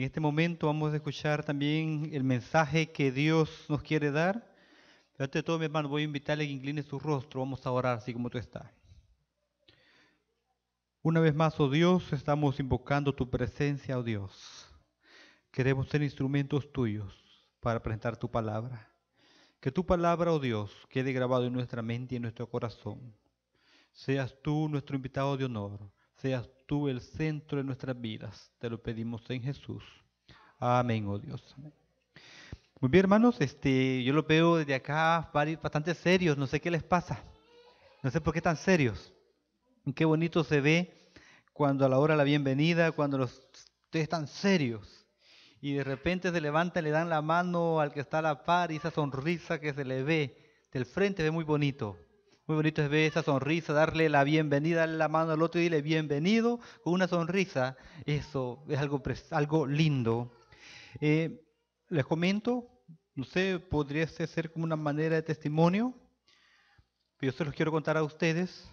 este momento vamos a escuchar también el mensaje que Dios nos quiere dar. Pero antes de todo, mi hermano, voy a invitarle a que incline su rostro. Vamos a orar así como tú estás. Una vez más, oh Dios, estamos invocando tu presencia, oh Dios. Queremos ser instrumentos tuyos para presentar tu palabra. Que tu palabra, oh Dios, quede grabado en nuestra mente y en nuestro corazón. Seas tú nuestro invitado de honor. Seas tú el centro de nuestras vidas. Te lo pedimos en Jesús. Amén, oh Dios. Amén. Muy bien, hermanos, yo lo veo desde acá bastante serios. No sé qué les pasa. No sé por qué tan serios. Qué bonito se ve cuando a la hora de la bienvenida, cuando ustedes están serios. Y de repente se levantan, le dan la mano al que está a la par y esa sonrisa que se le ve del frente ve muy bonito. Muy bonito es ver esa sonrisa, darle la bienvenida, darle la mano al otro y dile bienvenido con una sonrisa. Eso es algo lindo. Eh, Les comento, no sé, podría ser como una manera de testimonio. Yo se los quiero contar a ustedes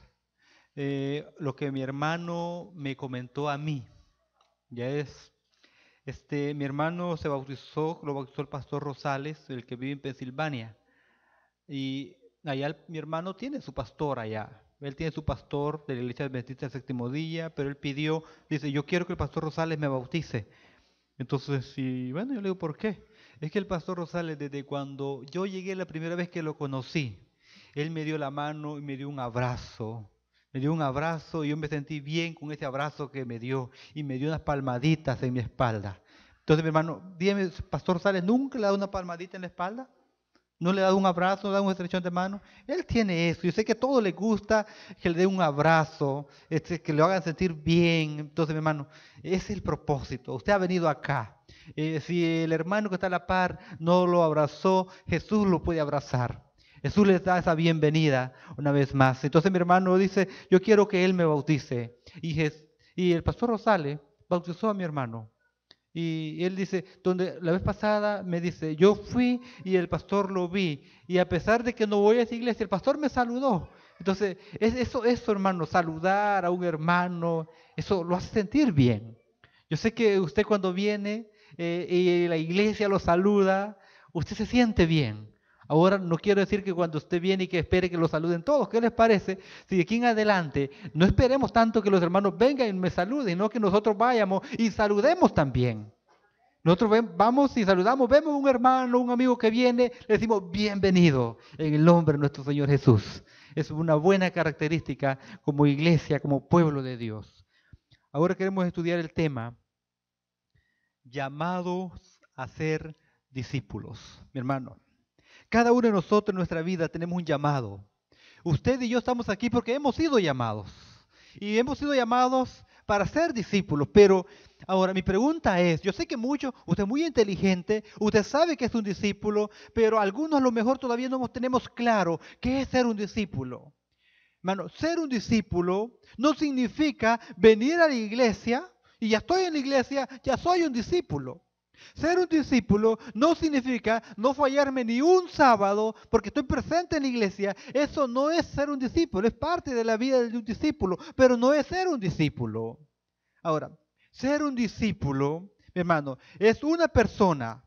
lo que mi hermano me comentó a mí. Ya es, mi hermano se bautizó, lo bautizó el pastor Rosales, el que vive en Pensilvania. Y allá mi hermano tiene su pastor allá. Él tiene su pastor de la iglesia adventista del séptimo día, pero él pidió, dice, yo quiero que el pastor Rosales me bautice. Entonces, y bueno, yo le digo, ¿por qué? Es que el pastor Rosales, desde cuando yo llegué la primera vez que lo conocí, él me dio la mano y me dio un abrazo. Me dio un abrazo y yo me sentí bien con ese abrazo que me dio y me dio unas palmaditas en mi espalda. Entonces, mi hermano, dígame, pastor Rosales, ¿nunca le ha dado una palmadita en la espalda? ¿No le da un abrazo, no le da una estrechón de mano? Él tiene eso. Yo sé que a todos les gusta que le dé un abrazo, que lo hagan sentir bien. Entonces, mi hermano, ese es el propósito. Usted ha venido acá. Si el hermano que está a la par no lo abrazó, Jesús lo puede abrazar. Jesús les da esa bienvenida una vez más. Entonces mi hermano dice, yo quiero que él me bautice. Y el pastor Rosales bautizó a mi hermano. Y él dice, donde la vez pasada me dice, yo fui y el pastor lo vi. Y a pesar de que no voy a esa iglesia, el pastor me saludó. Entonces, eso, hermano, saludar a un hermano, eso lo hace sentir bien. Yo sé que usted cuando viene y la iglesia lo saluda, usted se siente bien. Ahora no quiero decir que cuando usted viene y que espere que lo saluden todos. ¿Qué les parece? Si de aquí en adelante no esperemos tanto que los hermanos vengan y me saluden, sino que nosotros vayamos y saludemos también. Nosotros vamos y saludamos, vemos un hermano, un amigo que viene, le decimos bienvenido en el nombre de nuestro Señor Jesús. Es una buena característica como iglesia, como pueblo de Dios. Ahora queremos estudiar el tema llamados a ser discípulos. Mi hermano, cada uno de nosotros en nuestra vida tenemos un llamado. Usted y yo estamos aquí porque hemos sido llamados. Y hemos sido llamados para ser discípulos. Pero ahora mi pregunta es, yo sé que usted es muy inteligente, usted sabe que es un discípulo, pero algunos a lo mejor todavía no tenemos claro qué es ser un discípulo. Hermano, ser un discípulo no significa venir a la iglesia y ya estoy en la iglesia, ya soy un discípulo. Ser un discípulo no significa no fallarme ni un sábado porque estoy presente en la iglesia. Eso no es ser un discípulo, es parte de la vida de un discípulo, pero no es ser un discípulo. Ahora, ser un discípulo, mi hermano, es una persona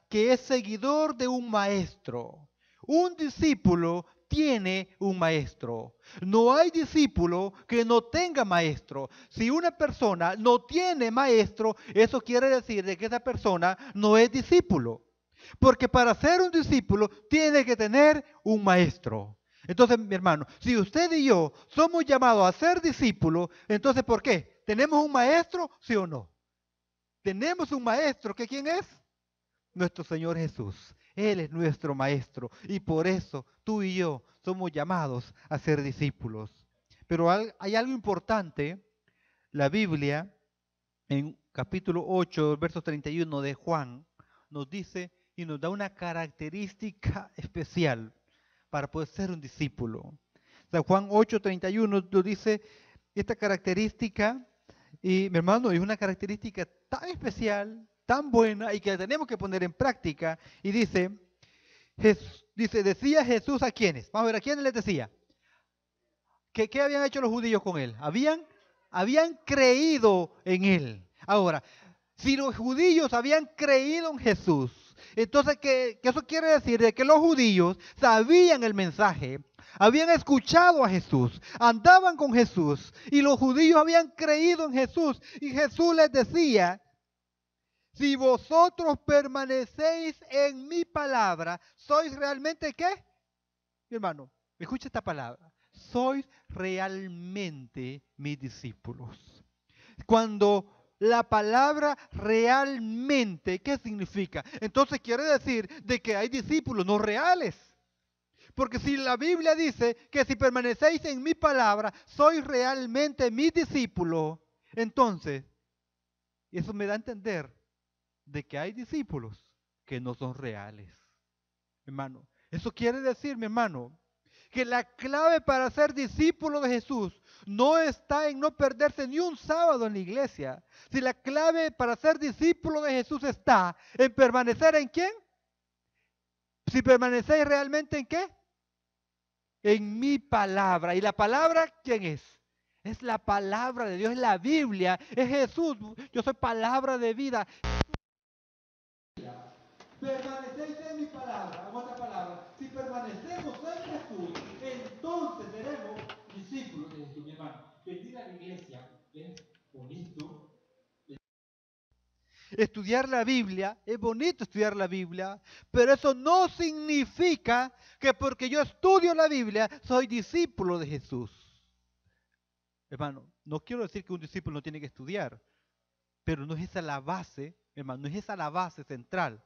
que es seguidor de un maestro. Un discípulo tiene un maestro. No hay discípulo que no tenga maestro. Si una persona no tiene maestro, eso quiere decir de que esa persona no es discípulo. Porque para ser un discípulo tiene que tener un maestro. Entonces, mi hermano, si usted y yo somos llamados a ser discípulos, entonces ¿por qué? ¿Tenemos un maestro, sí o no? Tenemos un maestro, ¿que quién es? Nuestro Señor Jesús. Él es nuestro maestro y por eso tú y yo somos llamados a ser discípulos. Pero hay algo importante. La Biblia, en capítulo 8, verso 31 de Juan, nos dice y nos da una característica especial para poder ser un discípulo. San Juan 8:31 nos dice esta característica, y mi hermano, es una característica tan especial, tan buena y que la tenemos que poner en práctica. Y decía Jesús a quiénes. Vamos a ver, ¿a quiénes les decía? ¿Qué habían hecho los judíos con él? Habían creído en él. Ahora, Si los judíos habían creído en Jesús, entonces que eso quiere decir de que los judíos sabían el mensaje, habían escuchado a Jesús, andaban con Jesús y los judíos habían creído en Jesús. Y Jesús les decía, si vosotros permanecéis en mi palabra, ¿sois realmente qué? Mi hermano, escucha esta palabra. Sois realmente mis discípulos. Cuando la palabra realmente, ¿qué significa? Entonces quiere decir de que hay discípulos no reales. Porque si la Biblia dice que si permanecéis en mi palabra, sois realmente mis discípulos, entonces eso me da a entender de que hay discípulos que no son reales. Hermano, eso quiere decir, mi hermano, que la clave para ser discípulo de Jesús no está en no perderse ni un sábado en la iglesia. Si la clave para ser discípulo de Jesús está en permanecer en ¿quién? Si permanecéis realmente en ¿qué? En mi palabra. ¿Y la palabra quién es? Es la palabra de Dios, es la Biblia, es Jesús. Yo soy palabra de vida. Permanecéis en mi palabra, en otra palabra, si permanecemos en Jesús, entonces seremos discípulos de Jesús, mi hermano. Venir a la iglesia es bonito. Estudiar la Biblia, es bonito estudiar la Biblia, pero eso no significa que porque yo estudio la Biblia, soy discípulo de Jesús. Hermano, no quiero decir que un discípulo no tiene que estudiar, pero no es esa la base, hermano, no es esa la base central.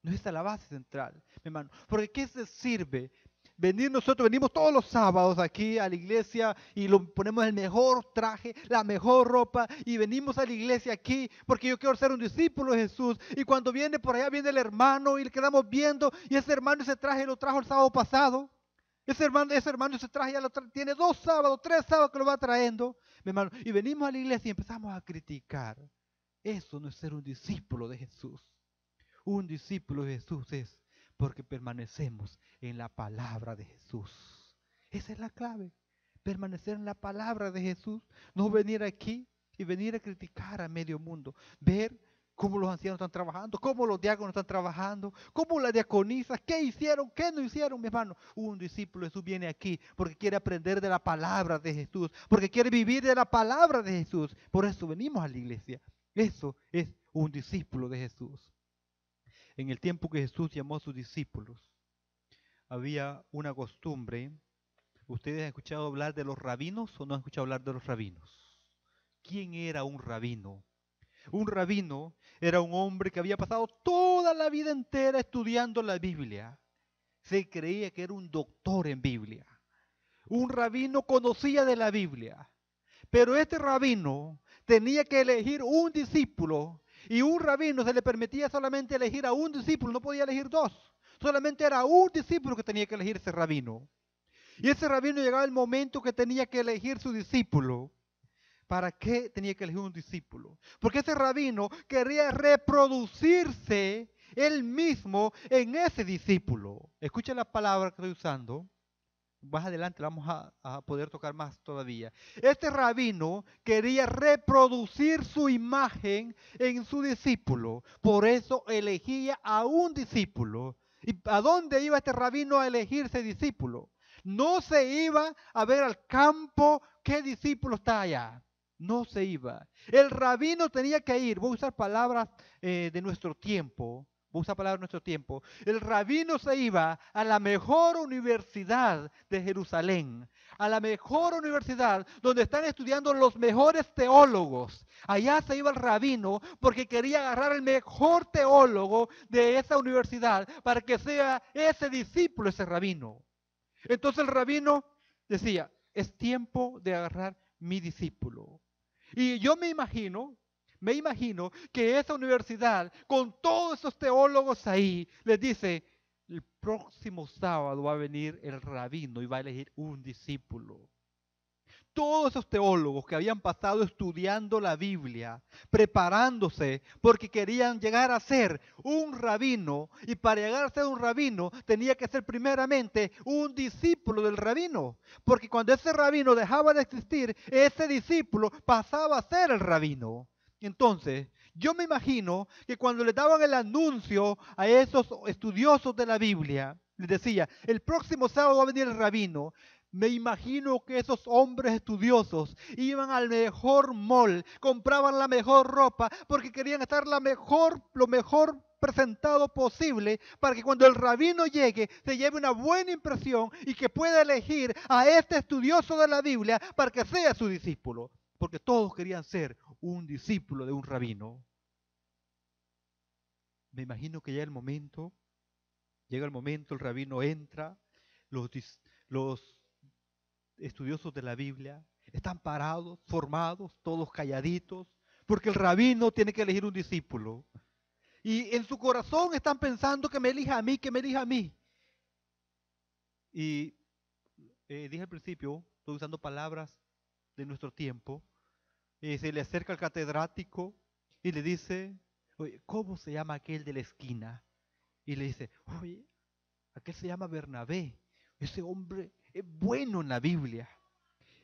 No es esa la base central, mi hermano. Porque ¿qué se sirve? Venimos todos los sábados aquí a la iglesia y lo ponemos el mejor traje, la mejor ropa y venimos a la iglesia aquí porque yo quiero ser un discípulo de Jesús. Y cuando viene por allá viene el hermano y le quedamos viendo y ese hermano ese traje lo trajo el sábado pasado. Ese hermano ese traje ya tiene 2 sábados, 3 sábados que lo va trayendo, mi hermano. Y venimos a la iglesia y empezamos a criticar. Eso no es ser un discípulo de Jesús. Un discípulo de Jesús es porque permanecemos en la palabra de Jesús. Esa es la clave, permanecer en la palabra de Jesús. No venir aquí y venir a criticar a medio mundo. Ver cómo los ancianos están trabajando, cómo los diáconos están trabajando, cómo las diaconisas, qué hicieron, qué no hicieron, mi hermano. Un discípulo de Jesús viene aquí porque quiere aprender de la palabra de Jesús, porque quiere vivir de la palabra de Jesús. Por eso venimos a la iglesia. Eso es un discípulo de Jesús. En el tiempo que Jesús llamó a sus discípulos, había una costumbre. ¿Ustedes han escuchado hablar de los rabinos o no han escuchado hablar de los rabinos? ¿Quién era un rabino? Un rabino era un hombre que había pasado toda la vida entera estudiando la Biblia. Se creía que era un doctor en Biblia. Un rabino conocía de la Biblia. Pero este rabino tenía que elegir un discípulo. Y un rabino se le permitía solamente elegir a un discípulo, no podía elegir 2. Solamente era un discípulo que tenía que elegir ese rabino. Y ese rabino llegaba el momento que tenía que elegir su discípulo. ¿Para qué tenía que elegir un discípulo? Porque ese rabino quería reproducirse él mismo en ese discípulo. Escucha la palabra que estoy usando. Más adelante vamos a poder tocar más todavía. Este rabino quería reproducir su imagen en su discípulo. Por eso elegía a un discípulo. ¿Y a dónde iba este rabino a elegirse discípulo? No se iba a ver al campo qué discípulo está allá. No se iba. El rabino tenía que ir. Voy a usar palabras de nuestro tiempo. El rabino se iba a la mejor universidad de Jerusalén, a la mejor universidad donde están estudiando los mejores teólogos. Allá se iba el rabino porque quería agarrar el mejor teólogo de esa universidad para que sea ese discípulo, ese rabino. Entonces el rabino decía, es tiempo de agarrar mi discípulo. Y yo me imagino que esa universidad, con todos esos teólogos ahí, les dice, el próximo sábado va a venir el rabino y va a elegir un discípulo. Todos esos teólogos que habían pasado estudiando la Biblia, preparándose porque querían llegar a ser un rabino, y para llegar a ser un rabino tenía que ser primeramente un discípulo del rabino, porque cuando ese rabino dejaba de existir, ese discípulo pasaba a ser el rabino. Entonces, Yo me imagino que cuando le daban el anuncio a esos estudiosos de la Biblia, les decía, el próximo sábado va a venir el rabino. Me imagino que esos hombres estudiosos iban al mejor mall, compraban la mejor ropa, porque querían estar lo mejor presentado posible, para que cuando el rabino llegue se lleve una buena impresión y que pueda elegir a este estudioso de la Biblia para que sea su discípulo, porque todos querían ser un discípulo de un rabino. Me imagino que llega el momento, el rabino entra, los estudiosos de la Biblia están parados, formados, todos calladitos, porque el rabino tiene que elegir un discípulo. Y en su corazón están pensando que me elija a mí, que me elija a mí. Y dije al principio, estoy usando palabras de nuestro tiempo, se le acerca al catedrático y le dice, oye, ¿cómo se llama aquel de la esquina? Y le dice, oye, aquel se llama Bernabé, ese hombre es bueno en la Biblia,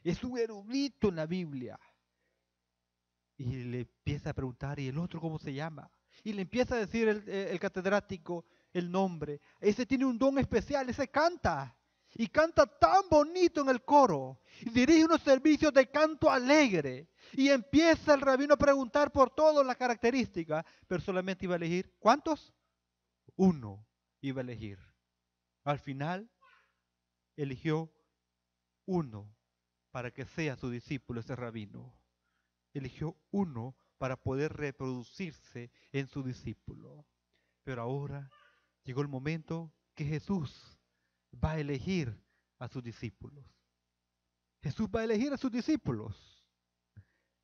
es un erudito en la Biblia. Y le empieza a preguntar, ¿y el otro cómo se llama? Y le empieza a decir el catedrático el nombre. Ese tiene un don especial, ese canta. Y canta tan bonito en el coro. Y dirige unos servicios de canto alegre. Y empieza el rabino a preguntar por todas las características. Pero solamente iba a elegir, ¿cuántos? Uno iba a elegir. Al final, eligió uno para que sea su discípulo, ese rabino. Eligió uno para poder reproducirse en su discípulo. Pero ahora llegó el momento que Jesús va a elegir a sus discípulos. Jesús va a elegir a sus discípulos.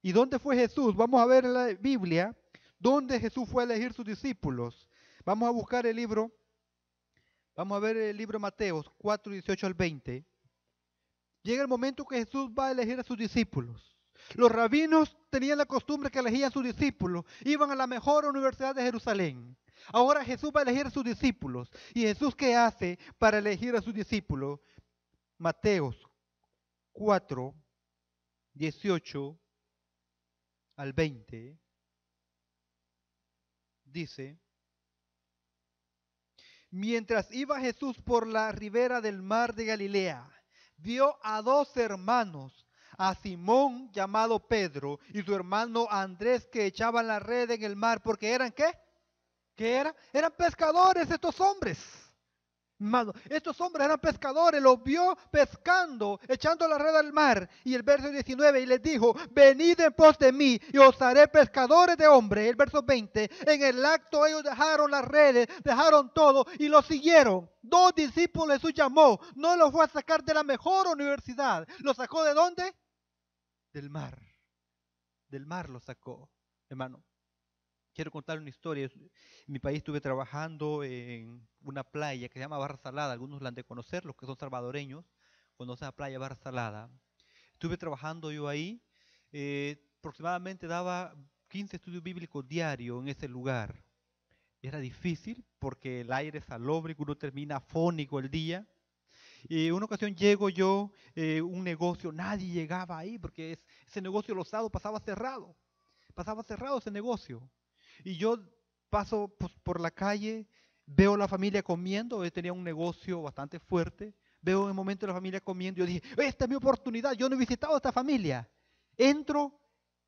¿Y dónde fue Jesús? Vamos a ver en la Biblia dónde Jesús fue a elegir sus discípulos. Vamos a buscar el libro. Vamos a ver el libro de Mateo 4, 18 al 20. Llega el momento que Jesús va a elegir a sus discípulos. Los rabinos tenían la costumbre que elegían a sus discípulos. Iban a la mejor universidad de Jerusalén. Ahora Jesús va a elegir a sus discípulos. ¿Y Jesús qué hace para elegir a sus discípulos? Mateo 4, 18 al 20. Dice, mientras iba Jesús por la ribera del mar de Galilea, vio a dos hermanos, a Simón llamado Pedro y su hermano Andrés, que echaban la red en el mar, porque eran ¿qué? ¿Qué eran? Eran pescadores estos hombres. Hermano, estos hombres eran pescadores, los vio pescando, echando la red al mar. Y el verso 19, y les dijo, venid en pos de mí, y os haré pescadores de hombres. El verso 20, en el acto ellos dejaron las redes, dejaron todo y lo siguieron. Dos discípulos Jesús llamó, no los fue a sacar de la mejor universidad. ¿Los sacó de dónde? Del mar. Del mar los sacó, hermano. Quiero contar una historia. En mi país estuve trabajando en una playa que se llama Barra Salada. Algunos la han de conocer, los que son salvadoreños, conocen la playa Barra Salada. Estuve trabajando yo ahí. Aproximadamente daba 15 estudios bíblicos diarios en ese lugar. Era difícil porque el aire es salóbrico, uno termina afónico el día. Y una ocasión llego yo, un negocio, nadie llegaba ahí porque ese negocio los sábados pasaba cerrado. Pasaba cerrado ese negocio. Y yo paso por la calle, veo a la familia comiendo, él tenía un negocio bastante fuerte, veo en el momento a la familia comiendo, yo dije, esta es mi oportunidad, yo no he visitado a esta familia. Entro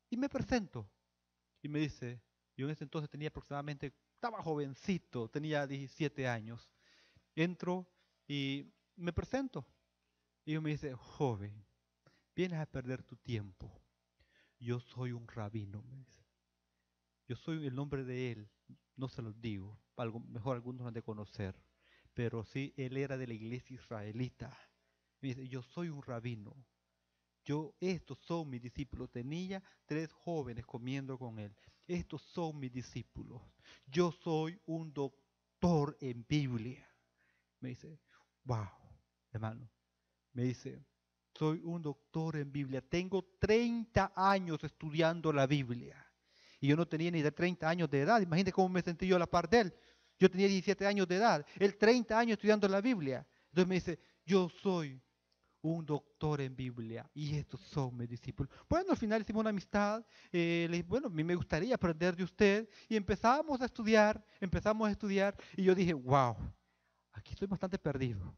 y me presento. Y me dice, yo en ese entonces tenía aproximadamente, estaba jovencito, tenía 17 años. Entro y me presento. Y me dice, joven, vienes a perder tu tiempo. Yo soy un rabino, me dice. Yo soy el nombre de él, no se los digo, algo mejor algunos lo han de conocer, pero sí, él era de la iglesia israelita. Me dice, yo soy un rabino, estos son mis discípulos. Tenía 3 jóvenes comiendo con él. Estos son mis discípulos. Yo soy un doctor en Biblia. Me dice, wow, hermano, me dice, soy un doctor en Biblia, tengo 30 años estudiando la Biblia. Y yo no tenía ni de 30 años de edad. Imagínate cómo me sentí yo a la par de él. Yo tenía 17 años de edad. Él 30 años estudiando la Biblia. Entonces me dice, yo soy un doctor en Biblia, y estos son mis discípulos. Bueno, al final hicimos una amistad, le dije, bueno, a mí me gustaría aprender de usted, y empezamos a estudiar, y yo dije, wow, aquí estoy bastante perdido.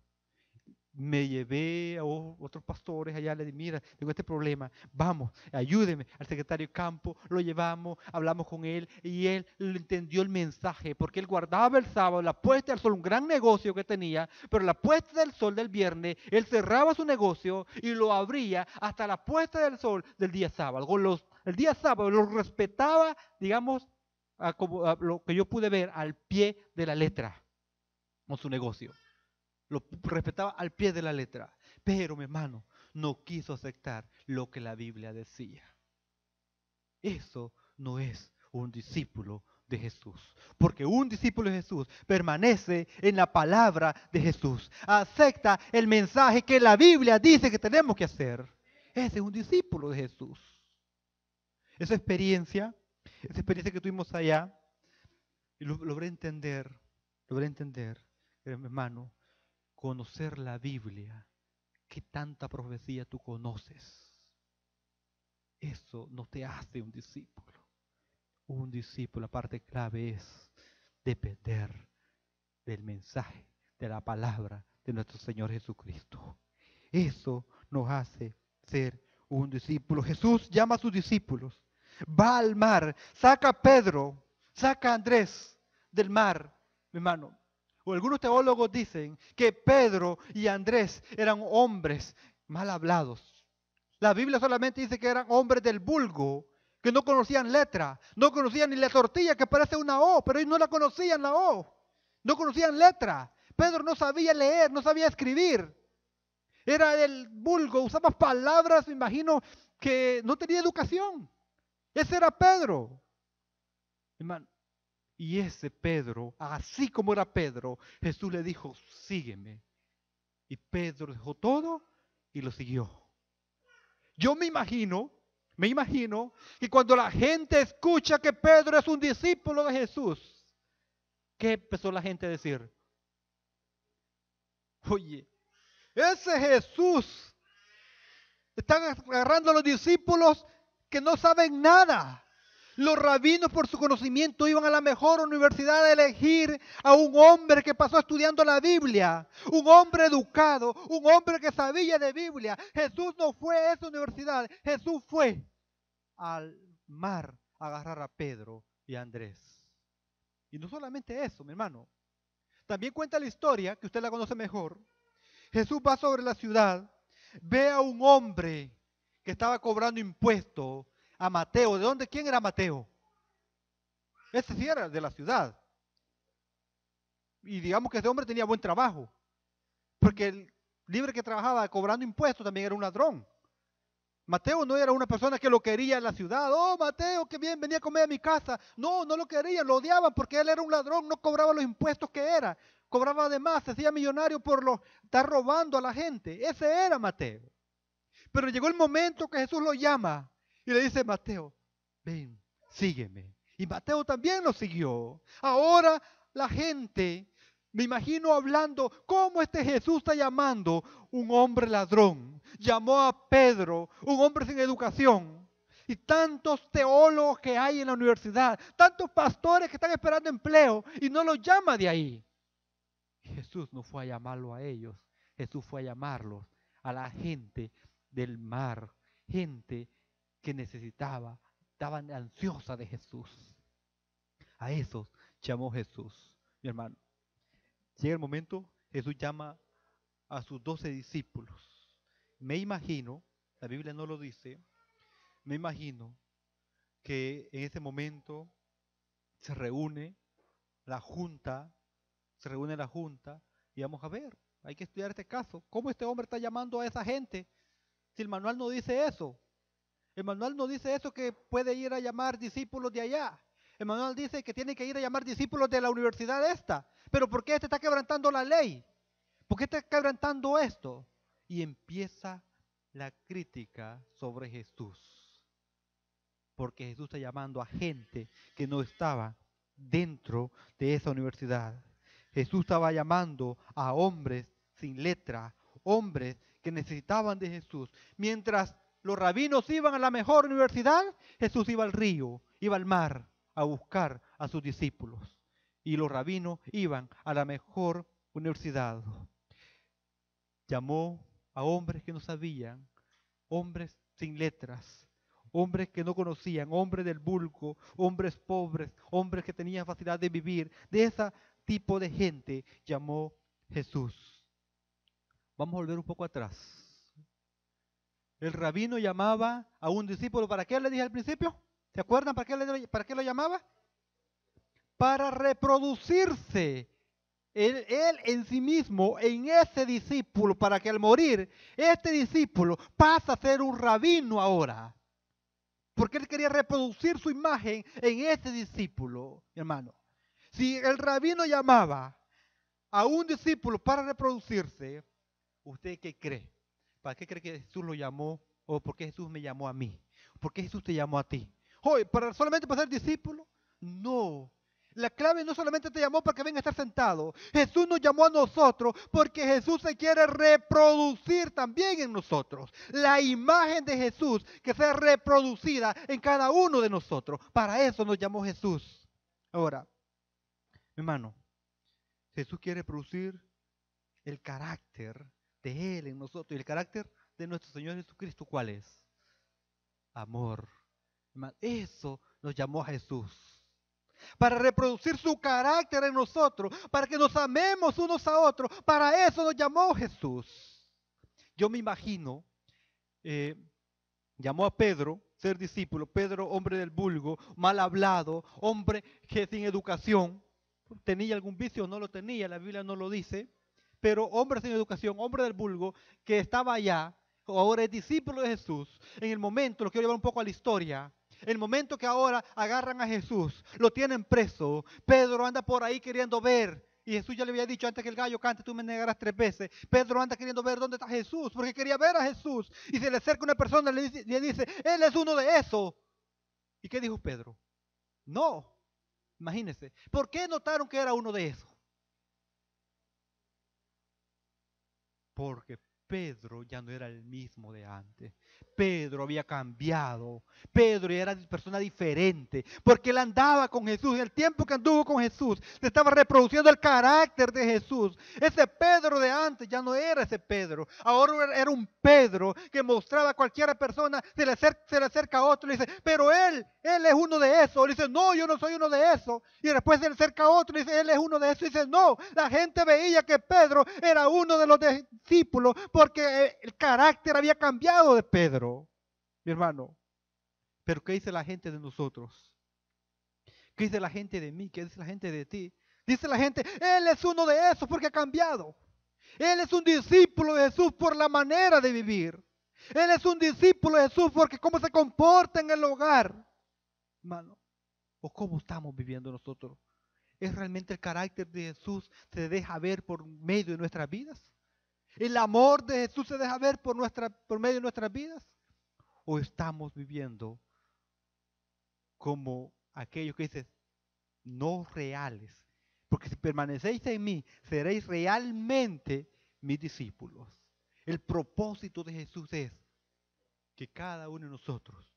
Me llevé a otros pastores allá, le dije, mira, tengo este problema, vamos, ayúdeme al secretario de campo, lo llevamos, hablamos con él y él le entendió el mensaje, porque él guardaba el sábado, la puesta del sol, un gran negocio que tenía, pero la puesta del sol del viernes, él cerraba su negocio y lo abría hasta la puesta del sol del día sábado. El día sábado lo respetaba, digamos, a lo que yo pude ver, al pie de la letra con su negocio. Lo respetaba al pie de la letra, pero mi hermano no quiso aceptar lo que la Biblia decía. Eso no es un discípulo de Jesús, porque un discípulo de Jesús permanece en la palabra de Jesús, acepta el mensaje que la Biblia dice que tenemos que hacer. Ese es un discípulo de Jesús. Esa experiencia que tuvimos allá, y logré entender, hermano, conocer la Biblia, ¿qué tanta profecía tú conoces? Eso no te hace un discípulo. Un discípulo, la parte clave es depender del mensaje, de la palabra de nuestro Señor Jesucristo. Eso nos hace ser un discípulo. Jesús llama a sus discípulos, va al mar, saca a Pedro, saca a Andrés del mar, mi hermano. O algunos teólogos dicen que Pedro y Andrés eran hombres mal hablados. La Biblia solamente dice que eran hombres del vulgo, que no conocían letra, no conocían ni la tortilla que parece una O, pero ellos no la conocían la O, no conocían letra. Pedro no sabía leer, no sabía escribir. Era del vulgo, usaba palabras, me imagino, que no tenía educación. Ese era Pedro, hermano. Y ese Pedro, así como era Pedro, Jesús le dijo, sígueme. Y Pedro dejó todo y lo siguió. Yo me imagino que cuando la gente escucha que Pedro es un discípulo de Jesús, ¿qué empezó la gente a decir? Oye, ese Jesús está agarrando a los discípulos que no saben nada. Los rabinos por su conocimiento iban a la mejor universidad a elegir a un hombre que pasó estudiando la Biblia, un hombre educado, un hombre que sabía de Biblia. Jesús no fue a esa universidad, Jesús fue al mar a agarrar a Pedro y a Andrés. Y no solamente eso, mi hermano. También cuenta la historia, que usted la conoce mejor. Jesús va sobre la ciudad, ve a un hombre que estaba cobrando impuestos a Mateo. ¿De dónde? ¿Quién era Mateo? Ese sí era de la ciudad. Y digamos que ese hombre tenía buen trabajo, porque el libre que trabajaba cobrando impuestos también era un ladrón. Mateo no era una persona que lo quería en la ciudad. Oh, Mateo, qué bien, venía a comer a mi casa. No, no lo querían, lo odiaban porque él era un ladrón, no cobraba los impuestos que era. Cobraba de más, se hacía millonario por estar robando a la gente. Ese era Mateo. Pero llegó el momento que Jesús lo llama y le dice, Mateo, ven, sígueme. Y Mateo también lo siguió. Ahora la gente, me imagino hablando, ¿cómo este Jesús está llamando un hombre ladrón? Llamó a Pedro, un hombre sin educación. Y tantos teólogos que hay en la universidad, tantos pastores que están esperando empleo y no los llama de ahí. Jesús no fue a llamarlo a ellos, Jesús fue a llamarlos a la gente del mar, gente que necesitaba, estaban ansiosa de Jesús. A esos llamó Jesús, mi hermano. Llega el momento, Jesús llama a sus 12 discípulos. Me imagino, la Biblia no lo dice, me imagino que en ese momento se reúne la junta, y vamos a ver, hay que estudiar este caso. ¿Cómo este hombre está llamando a esa gente? Si el manual no dice eso. El manual no dice eso, que puede ir a llamar discípulos de allá. El manual dice que tiene que ir a llamar discípulos de la universidad esta. Pero ¿por qué este está quebrantando la ley? ¿Por qué está quebrantando esto? Y empieza la crítica sobre Jesús. Porque Jesús está llamando a gente que no estaba dentro de esa universidad. Jesús estaba llamando a hombres sin letra, hombres que necesitaban de Jesús. Mientras los rabinos iban a la mejor universidad, Jesús iba al río, iba al mar a buscar a sus discípulos. Y los rabinos iban a la mejor universidad. Llamó a hombres que no sabían, hombres sin letras, hombres que no conocían, hombres del vulgo, hombres pobres, hombres que tenían facilidad de vivir. De ese tipo de gente llamó Jesús. Vamos a volver un poco atrás. El rabino llamaba a un discípulo, ¿para qué le dije al principio? ¿Se acuerdan para qué lo llamaba? Para reproducirse él en sí mismo, en ese discípulo, para que al morir, este discípulo pasa a ser un rabino ahora. Porque él quería reproducir su imagen en ese discípulo, hermano. Si el rabino llamaba a un discípulo para reproducirse, ¿usted qué cree? ¿Para qué cree que Jesús lo llamó? ¿O por qué Jesús me llamó a mí? ¿Por qué Jesús te llamó a ti? Oye, ¿solamente para ser discípulo? No. La clave no solamente te llamó para que venga a estar sentado. Jesús nos llamó a nosotros porque Jesús se quiere reproducir también en nosotros. La imagen de Jesús que sea reproducida en cada uno de nosotros. Para eso nos llamó Jesús. Ahora, mi hermano, Jesús quiere producir el carácter de Él en nosotros. Y el carácter de nuestro Señor Jesucristo, ¿cuál es? Amor. Eso nos llamó a Jesús. Para reproducir su carácter en nosotros, para que nos amemos unos a otros. Para eso nos llamó Jesús. Yo me imagino, llamó a Pedro, ser discípulo. Pedro, hombre del vulgo, mal hablado, hombre que sin educación. ¿Tenía algún vicio? No lo tenía, la Biblia no lo dice. Pero hombre sin educación, hombre del vulgo, que estaba allá, ahora es discípulo de Jesús. En el momento, lo quiero llevar un poco a la historia, el momento que ahora agarran a Jesús, lo tienen preso, Pedro anda por ahí queriendo ver, y Jesús ya le había dicho, antes que el gallo cante, tú me negarás 3 veces. Pedro anda queriendo ver dónde está Jesús, porque quería ver a Jesús, y se le acerca una persona y le dice, Él es uno de esos. ¿Y qué dijo Pedro? No, imagínense, ¿por qué notaron que era uno de esos? Porque Pedro ya no era el mismo de antes. Pedro había cambiado. Pedro ya era persona diferente. Porque él andaba con Jesús. En el tiempo que anduvo con Jesús, se estaba reproduciendo el carácter de Jesús. Ese Pedro de antes ya no era ese Pedro. Ahora era un Pedro que mostraba a cualquier persona, se le acerca a otro y le dice, pero él es uno de esos. Le dice, no, yo no soy uno de esos. Y después se le acerca a otro y dice, él es uno de esos. Y dice, no, la gente veía que Pedro era uno de los discípulos porque el carácter había cambiado de Pedro, mi hermano. Pero ¿qué dice la gente de nosotros? ¿Qué dice la gente de mí? ¿Qué dice la gente de ti? Dice la gente, él es uno de esos porque ha cambiado. Él es un discípulo de Jesús por la manera de vivir. Él es un discípulo de Jesús porque cómo se comporta en el hogar, hermano. ¿O cómo estamos viviendo nosotros? ¿Es realmente el carácter de Jesús se deja ver por medio de nuestras vidas? ¿El amor de Jesús se deja ver por medio de nuestras vidas? ¿O estamos viviendo como aquellos que dicen, no reales? Porque si permanecéis en mí, seréis realmente mis discípulos. El propósito de Jesús es que cada uno de nosotros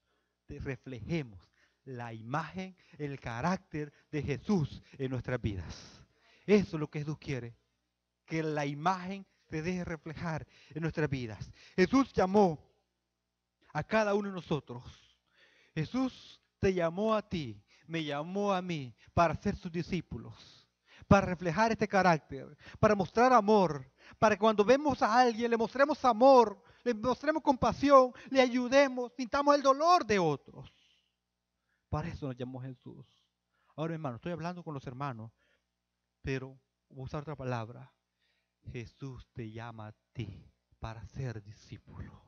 reflejemos la imagen, el carácter de Jesús en nuestras vidas. Eso es lo que Jesús quiere, que la imagen se deje reflejar en nuestras vidas. Jesús llamó a cada uno de nosotros. Jesús te llamó a ti, me llamó a mí para ser sus discípulos, para reflejar este carácter, para mostrar amor, para que cuando vemos a alguien le mostremos amor, le mostremos compasión, le ayudemos, sintamos el dolor de otros. Para eso nos llamó Jesús. Ahora, hermano, estoy hablando con los hermanos, pero voy a usar otra palabra. Jesús te llama a ti para ser discípulo.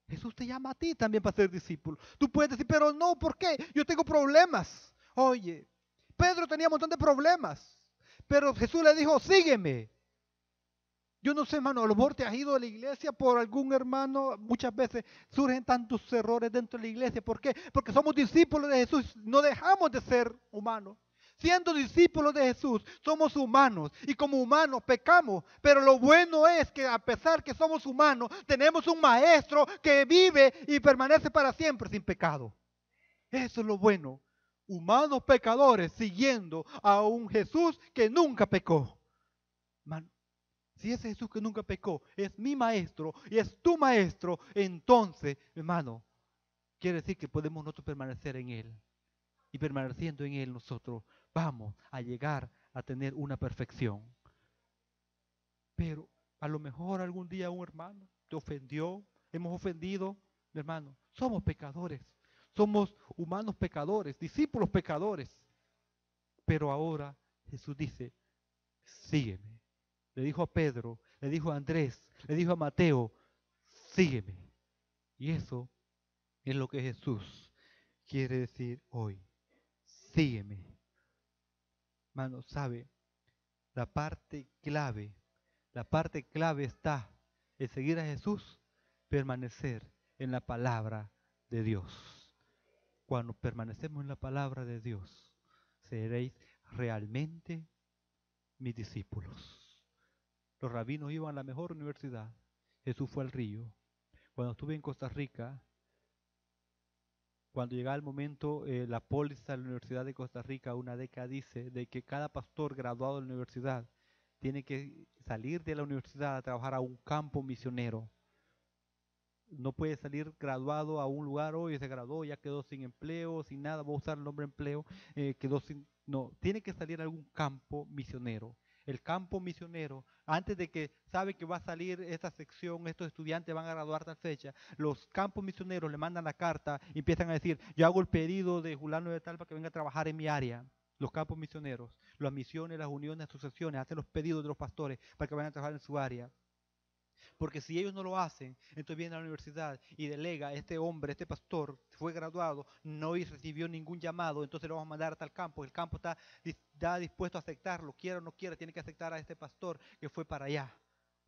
Jesús te llama a ti también para ser discípulo. Tú puedes decir, pero no, ¿por qué? Yo tengo problemas. Oye, Pedro tenía un montón de problemas, pero Jesús le dijo, sígueme. Yo no sé, hermano, a lo mejor te has ido a la iglesia por algún hermano. Muchas veces surgen tantos errores dentro de la iglesia. ¿Por qué? Porque somos discípulos de Jesús. No dejamos de ser humanos. siendo discípulos de Jesús, somos humanos y como humanos pecamos, pero lo bueno es que a pesar que somos humanos, tenemos un maestro que vive y permanece para siempre sin pecado. Eso es lo bueno. Humanos pecadores siguiendo a un Jesús que nunca pecó. Man, si ese Jesús que nunca pecó es mi maestro y es tu maestro, entonces, hermano, quiere decir que podemos nosotros permanecer en Él. Y permaneciendo en Él nosotros vamos a llegar a tener una perfección. Pero a lo mejor algún día un hermano te ofendió, hemos ofendido, mi hermano, somos pecadores. Somos humanos pecadores, discípulos pecadores. Pero ahora Jesús dice, sígueme. Le dijo a Pedro, le dijo a Andrés, le dijo a Mateo, sígueme. Y eso es lo que Jesús quiere decir hoy. Sígueme. Hermano, ¿sabe? La parte clave está en seguir a Jesús, permanecer en la palabra de Dios. Cuando permanecemos en la palabra de Dios, seréis realmente mis discípulos. Los rabinos iban a la mejor universidad. Jesús fue al río. Cuando estuve en Costa Rica, cuando llegaba el momento, la póliza de la Universidad de Costa Rica, una década dice de que cada pastor graduado de la universidad tiene que salir de la universidad a trabajar a un campo misionero. No puede salir graduado a un lugar, hoy se graduó, ya quedó sin empleo, sin nada, voy a usar el nombre empleo, quedó sin... No, tiene que salir a algún campo misionero. El campo misionero, antes de que sabe que va a salir esta sección, estos estudiantes van a graduar tal fecha, los campos misioneros le mandan la carta y empiezan a decir, yo hago el pedido de Julano de tal para que venga a trabajar en mi área. Los campos misioneros, las misiones, las uniones, asociaciones, hacen los pedidos de los pastores para que vayan a trabajar en su área. Porque si ellos no lo hacen, entonces viene a la universidad y delega, este hombre, este pastor, fue graduado, no recibió ningún llamado, entonces lo vamos a mandar a tal campo. El campo está dispuesto a aceptarlo, quiera o no quiera, tiene que aceptar a este pastor que fue para allá.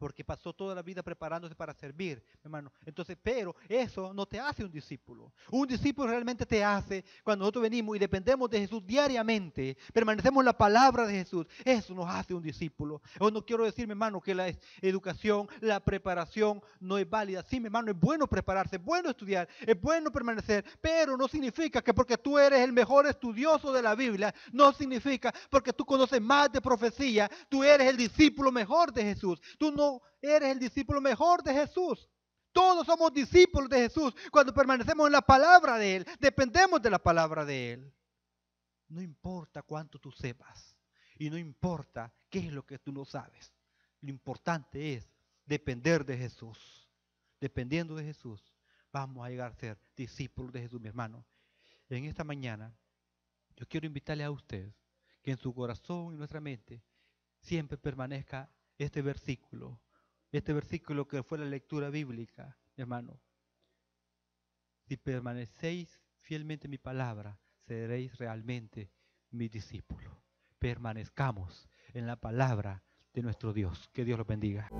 Porque pasó toda la vida preparándose para servir, hermano. Entonces, pero eso no te hace un discípulo. Un discípulo realmente te hace cuando nosotros venimos y dependemos de Jesús diariamente, permanecemos en la palabra de Jesús. Eso nos hace un discípulo. O no quiero decir, mi hermano, que la educación, la preparación no es válida. Sí, mi hermano, es bueno prepararse, es bueno estudiar, es bueno permanecer, pero no significa que porque tú eres el mejor estudioso de la Biblia, no significa porque tú conoces más de profecía, tú eres el discípulo mejor de Jesús. Tú no eres el discípulo mejor de Jesús. Todos somos discípulos de Jesús cuando permanecemos en la palabra de Él, dependemos de la palabra de Él. No importa cuánto tú sepas y no importa qué es lo que tú no sabes. Lo importante es depender de Jesús. Dependiendo de Jesús, vamos a llegar a ser discípulos de Jesús, mi hermano. En esta mañana, yo quiero invitarle a usted que en su corazón y en nuestra mente siempre permanezca este versículo que fue la lectura bíblica, hermano. Si permanecéis fielmente en mi palabra, seréis realmente mis discípulos. Permanezcamos en la palabra de nuestro Dios. Que Dios los bendiga.